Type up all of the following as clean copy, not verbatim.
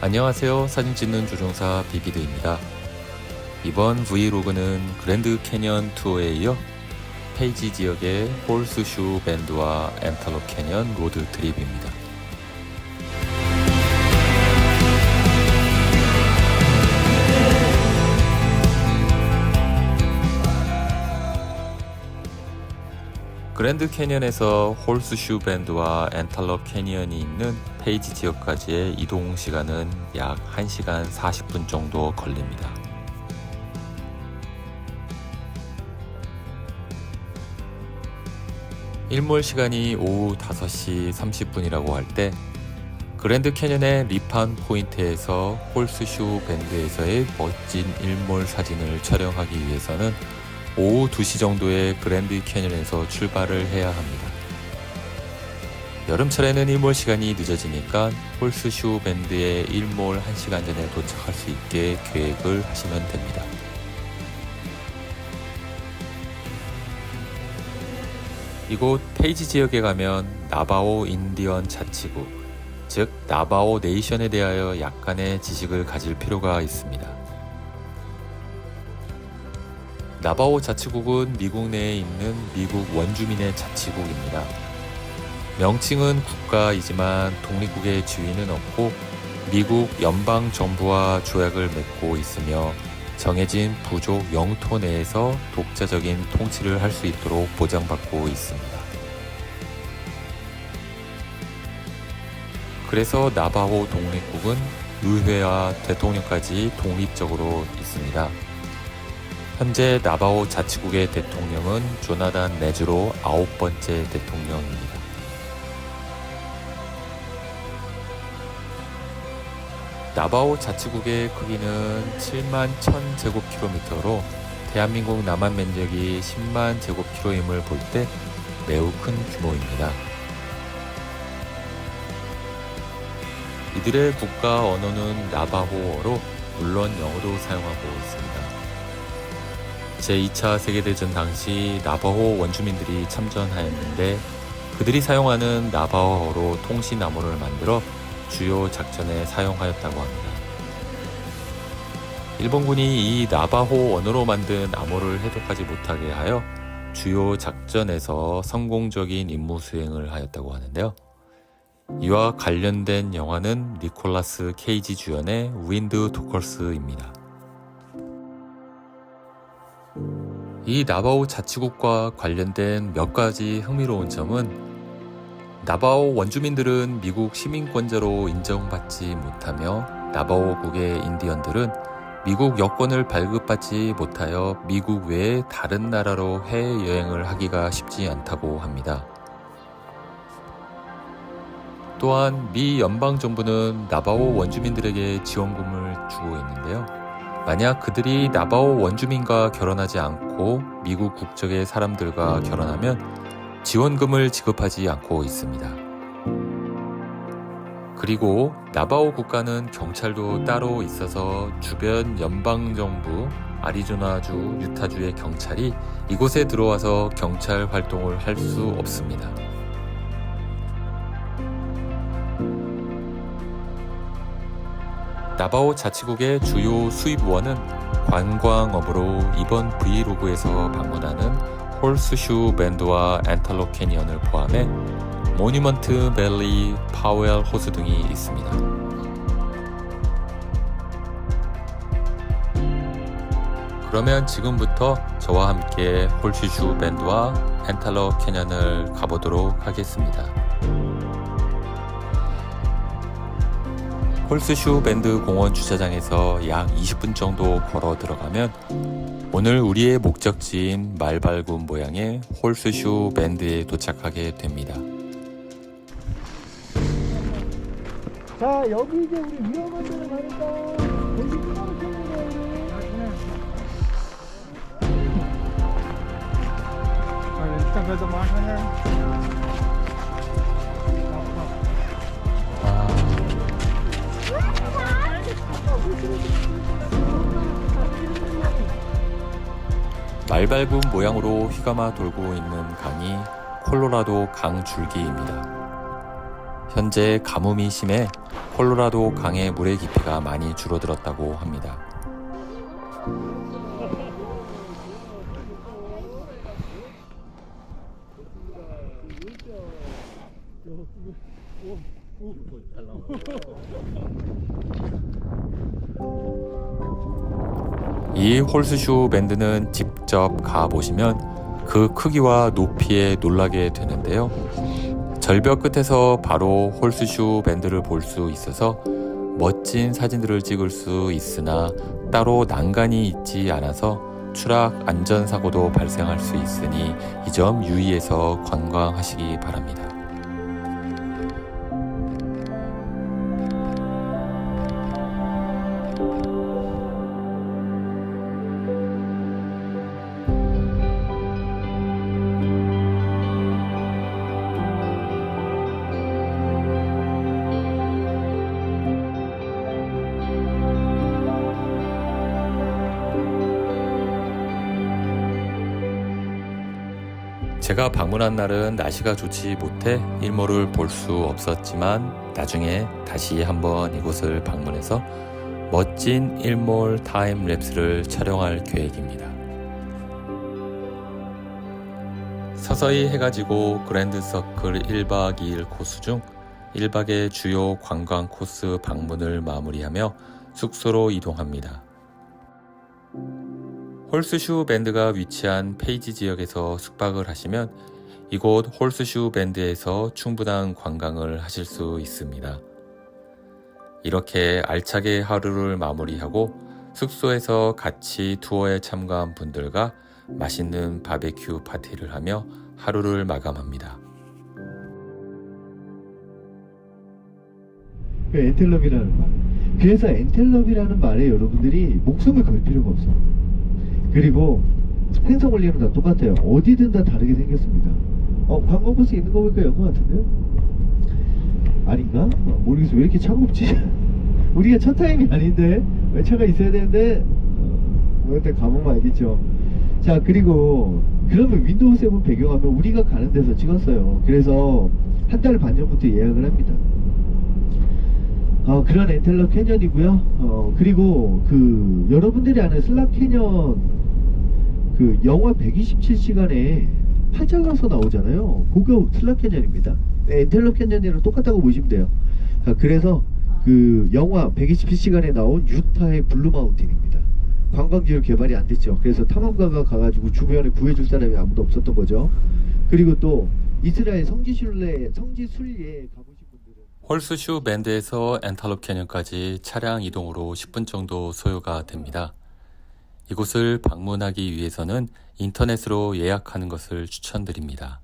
안녕하세요. 사진 찍는 조종사 비비드입니다. 이번 브이로그는 그랜드 캐년 투어에 이어 페이지 지역의 홀스슈 밴드와 앤텔롭 캐년 로드 트립입니다. 그랜드 캐년에서 홀스슈 밴드와 앤텔롭 캐니언이 있는 페이지 지역까지의 이동 시간은 약 1시간 40분 정도 걸립니다. 일몰 시간이 오후 5시 30분이라고 할 때 그랜드 캐년의 리판 포인트에서 홀스슈 밴드에서의 멋진 일몰 사진을 촬영하기 위해서는 오후 2시 정도에 그랜드 캐년에서 출발을 해야 합니다. 여름철에는 일몰 시간이 늦어지니까 홀스슈 밴드의 일몰 1시간 전에 도착할 수 있게 계획을 하시면 됩니다. 이곳 페이지 지역에 가면 나바오 인디언 자치구, 즉 나바오 네이션에 대하여 약간의 지식을 가질 필요가 있습니다. 나바오 자치국은 미국 내에 있는 미국 원주민의 자치국입니다. 명칭은 국가이지만 독립국의 지위는 없고 미국 연방정부와 조약을 맺고 있으며 정해진 부족 영토 내에서 독자적인 통치를 할 수 있도록 보장받고 있습니다. 그래서 나바호 독립국은 의회와 대통령까지 독립적으로 있습니다. 현재 나바호 자치국의 대통령은 조나단 네즈로 9번째 대통령입니다. 나바호 자치국의 크기는 7만 1000제곱킬로미터로 대한민국 남한 면적이 10만 제곱킬로임을 볼 때 매우 큰 규모입니다. 이들의 국가 언어는 나바호어로 물론 영어도 사용하고 있습니다. 제2차 세계대전 당시 나바호 원주민들이 참전하였는데 그들이 사용하는 나바호어로 통신 암호를 만들어 주요 작전에 사용하였다고 합니다. 일본군이 이 나바호 언어로 만든 암호를 해독하지 못하게 하여 주요 작전에서 성공적인 임무 수행을 하였다고 하는데요. 이와 관련된 영화는 니콜라스 케이지 주연의 윈드 토커스입니다. 이 나바호 자치국과 관련된 몇 가지 흥미로운 점은 나바호 원주민들은 미국 시민권자로 인정받지 못하며 나바호국의 인디언들은 미국 여권을 발급받지 못하여 미국 외의 다른 나라로 해외여행을 하기가 쉽지 않다고 합니다. 또한 미 연방정부는 나바호 원주민들에게 지원금을 주고 있는데요. 만약 그들이 나바호 원주민과 결혼하지 않고 미국 국적의 사람들과 결혼하면 지원금을 지급하지 않고 있습니다. 그리고 나바호 국가는 경찰도 따로 있어서 주변 연방정부, 아리조나주, 유타주의 경찰이 이곳에 들어와서 경찰 활동을 할 수 없습니다. 나바호 자치국의 주요 수입원은 관광업으로 이번 브이로그에서 방문하는 홀스슈 밴드와 앤텔롭 캐니언을 포함해 모뉴먼트 밸리, 파웰 호수 등이 있습니다. 그러면 지금부터 저와 함께 홀스슈 밴드와 엔탈럭 캐년을 가보도록 하겠습니다. 홀스슈 밴드 공원 주차장에서 약 20분 정도 걸어 들어가면 오늘 우리의 목적지인 말발굽 모양의 홀스슈 밴드에 도착하게 됩니다. 자, 여기 이제 우리 위험한 데로 가니까 여기 끊어놓겠는 거예요. 일단 그래도 뭐 하냐. 말발굽 모양으로 휘감아 돌고 있는 강이 콜로라도 강 줄기입니다. 현재 가뭄이 심해 콜로라도 강의 물의 깊이가 많이 줄어들었다고 합니다. 이 홀스슈 밴드는 직접 가보시면 그 크기와 높이에 놀라게 되는데요. 절벽 끝에서 바로 홀스슈 밴드를 볼 수 있어서 멋진 사진들을 찍을 수 있으나 따로 난간이 있지 않아서 추락 안전사고도 발생할 수 있으니 이 점 유의해서 관광하시기 바랍니다. 제가 방문한 날은 날씨가 좋지 못해 일몰을 볼 수 없었지만 나중에 다시 한번 이곳을 방문해서 멋진 일몰 타임랩스를 촬영할 계획입니다. 서서히 해가 지고 그랜드 서클 1박 2일 코스 중 1박의 주요 관광 코스 방문을 마무리하며 숙소로 이동합니다. 홀스슈 밴드가 위치한 페이지 지역에서 숙박을 하시면 이곳 홀스슈 밴드에서 충분한 관광을 하실 수 있습니다. 이렇게 알차게 하루를 마무리하고 숙소에서 같이 투어에 참가한 분들과 맛있는 바베큐 파티를 하며 하루를 마감합니다. 엔텔럽이라는 말. 그래서 엔텔럽이라는 말에 여러분들이 목숨을 걸 필요가 없습니다. 그리고 행성 원리는 다 똑같아요. 어디든 다 다르게 생겼습니다. 관광버스 있는 거 보니까 연거 같은데요? 아닌가? 모르겠어. 왜 이렇게 차가 없지? 우리가 첫 타임이 아닌데 왜 차가 있어야 되는데 그때 가보면 알겠죠. 자, 그리고 그러면 윈도우 7 배경화면 우리가 가는 데서 찍었어요. 그래서 한 달 반 전부터 예약을 합니다. 그런 엔텔럽 캐년이고요. 그리고 그 여러분들이 아는 슬랍 캐년 그 영화 127시간에 팔짱가서 나오잖아요. 그거 슬랍 캐년입니다. 엔텔럽 캐년이랑 똑같다고 보시면 돼요. 그래서 그 영화 127시간에 나온 유타의 블루 마운틴입니다. 관광지로 개발이 안 됐죠. 그래서 탐험가가 가가지고 주변에 구해줄 사람이 아무도 없었던 거죠. 그리고 또 이스라엘 성지순례에 가보신 분들은 홀스슈 밴드에서 엔탈롭 캐년까지 차량 이동으로 10분 정도 소요가 됩니다. 이곳을 방문하기 위해서는 인터넷으로 예약하는 것을 추천드립니다.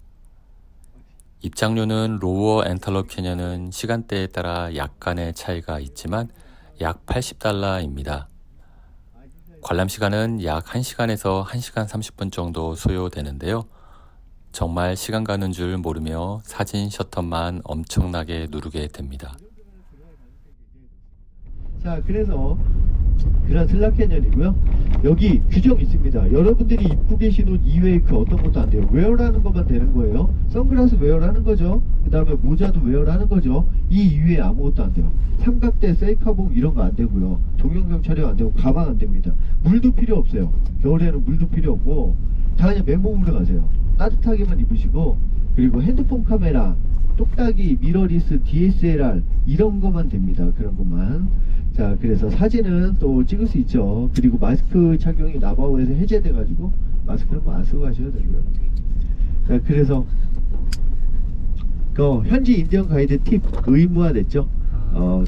입장료는 로워 엔탈롭 캐년은 시간대에 따라 약간의 차이가 있지만 약 $80입니다. 관람 시간은 약 1시간에서 1시간 30분 정도 소요되는데요. 정말 시간 가는 줄 모르며 사진 셔터만 엄청나게 누르게 됩니다. 자, 그래서 그런 슬랍 캐년이고요. 여기 규정이 있습니다. 여러분들이 입고 계신 옷 이외에 그 어떤 것도 안 돼요. 웨어라는 것만 되는 거예요. 선글라스 웨어라는 거죠. 그 다음에 모자도 웨어라는 거죠. 이 이외에 아무것도 안 돼요. 삼각대, 셀카봉 이런 거 안 되고요. 동영상 촬영 안 되고 가방 안 됩니다. 물도 필요 없어요. 겨울에는 물도 필요 없고 다 그냥 맨몸으로 가세요. 따뜻하게만 입으시고, 그리고 핸드폰 카메라 똑딱이, 미러리스, DSLR 이런 것만 됩니다. 그런 것만. 자, 그래서 사진은 또 찍을 수 있죠. 그리고 마스크 착용이 나바오에서 해제돼가지고 마스크는 뭐 안 쓰고 가셔도 되고요. 자, 그래서 현지 인증 가이드 팁 의무화됐죠.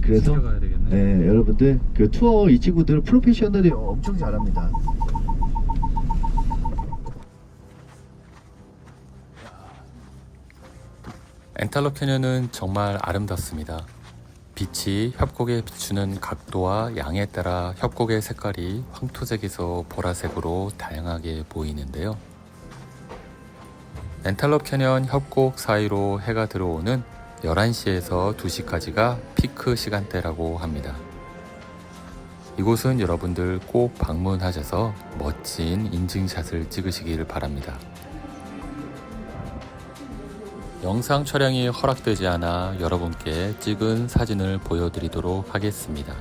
그래서 챙겨가야 되겠네. 네, 여러분들 그 투어 이 친구들은 프로페셔널이 엄청 잘합니다. 엔탈럽 캐년은 정말 아름답습니다. 빛이 협곡에 비추는 각도와 양에 따라 협곡의 색깔이 황토색에서 보라색으로 다양하게 보이는데요. 엔탈럽 캐년 협곡 사이로 해가 들어오는 11시에서 2시까지가 피크 시간대라고 합니다. 이곳은 여러분들 꼭 방문하셔서 멋진 인증샷을 찍으시길 바랍니다. 영상 촬영이 허락되지 않아 여러분께 찍은 사진을 보여드리도록 하겠습니다.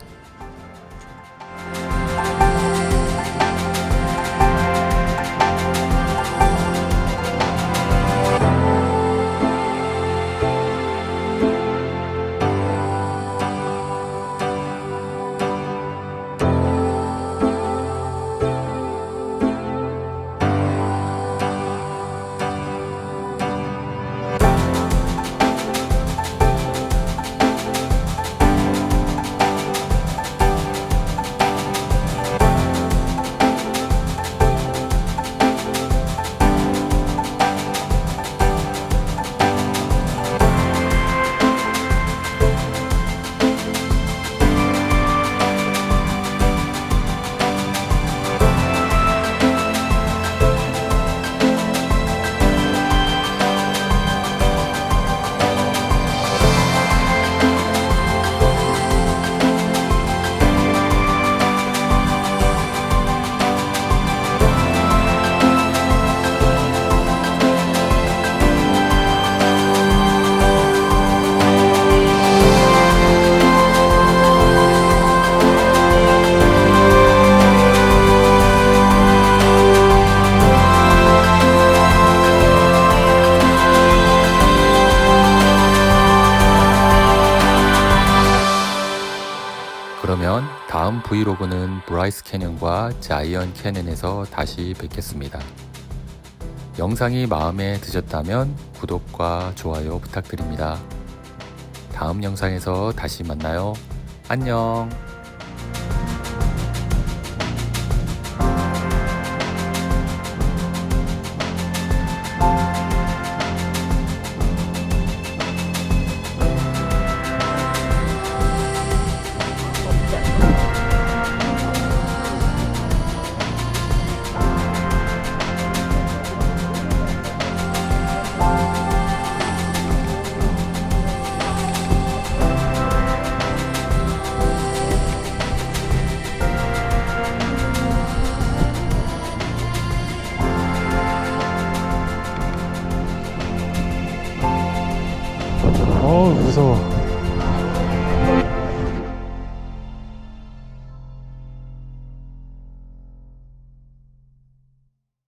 그러면 다음 브이로그는 브라이스 캐년과 자이언 캐년에서 다시 뵙겠습니다. 영상이 마음에 드셨다면 구독과 좋아요 부탁드립니다. 다음 영상에서 다시 만나요. 안녕. 무서워.